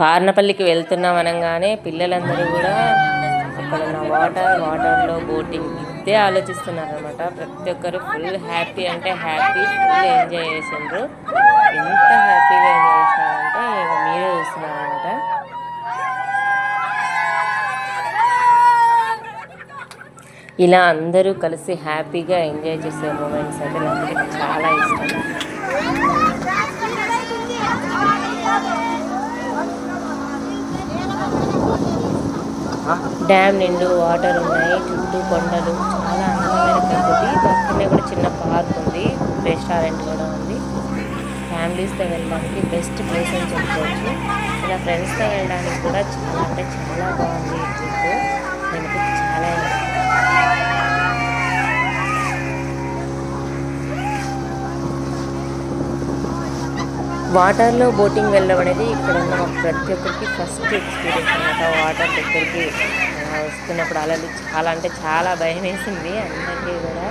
పార్నపల్లికి వెళ్తున్నాం అనగానే పిల్లలందరూ కూడా అక్కడ ఉన్న వాటర్లో బోటింగ్ ఇదే ఆలోచిస్తున్నారు అనమాట. ప్రతి ఒక్కరు ఫుల్ హ్యాపీ అంటే హ్యాపీ, ఫుల్ ఎంజాయ్ చేసిండ్రు. ఎంత హ్యాపీగా ఎంజాయ్ చేసినారంటే మీరే చూస్తున్నారనమాట. ఇలా అందరూ కలిసి హ్యాపీగా ఎంజాయ్ చేసే మూమెంట్స్ అయితే నాకు చాలా ఇష్టం. డ్యామ్ నిండు వాటర్ ఉన్నాయి, చుట్టూ కొండలు, చాలా అందమైన ప్రకృతి. పక్కనే కూడా చిన్న పార్క్ ఉంది, రెస్టారెంట్ కూడా ఉంది. ఫ్యామిలీస్తో వెళ్ళడానికి బెస్ట్ ప్లేస్ అని చెప్పుకోవచ్చు. ఇలా ఫ్రెండ్స్తో వెళ్ళడానికి కూడా చాలా అంటే చాలా బాగుంది ఈ ట్రిప్. నేను చాలా వాటర్లో బోటింగ్ వెళ్ళడం అనేది ఇక్కడ ఉన్న ప్రతి ఒక్కరికి ఫస్ట్ ఎక్స్పీరియన్స్ అనమాట. వాటర్ దగ్గరికి వస్తున్నప్పుడు అలలు చాలా అంటే చాలా భయం వేసింది అందరికీ కూడా,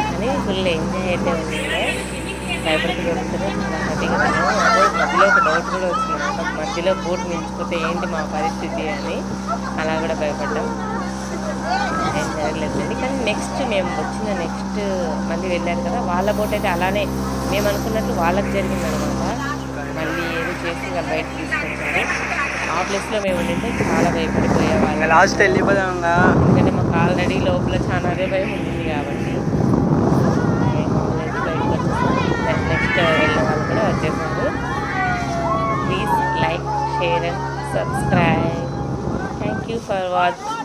కానీ ఫుల్ ఎంజాయ్ అయితే ఉంది. భయపడుతూ దొరుకుతుంది, చాలా హ్యాపీగా ఉన్నాము. మధ్యలో ఒక డౌట్ కూడా వచ్చింది అనమాట, మధ్యలో బోట్ మించిపోతే ఏంటి మా పరిస్థితి అని. అలా కూడా భయపడ్డాం, ఏం జరగలేదు. కానీ నెక్స్ట్ మేము వచ్చిన నెక్స్ట్ మళ్ళీ వెళ్ళారు కదా, వాళ్ళ బోట్ అయితే అలానే మేము అనుకున్నట్లు వాళ్ళకి జరిగింది అనమాట. మళ్ళీ ఏదో చేసి వాళ్ళు బయటకు తీసుకొచ్చారు. ఆ ప్లేస్లో మేము ఉండింటే చాలా భయపడిపోయేవాళ్ళం. లాస్ట్ వెళ్ళిపోదాం, ఎందుకంటే మాకు ఆల్రెడీ లోపల చాలా అదే భయం ఉంటుంది కాబట్టి బయటకు వచ్చేసారు. నెక్స్ట్ వెళ్ళిన వాళ్ళు కూడా వచ్చేసారు. Please like, share and subscribe. Thank you for watching.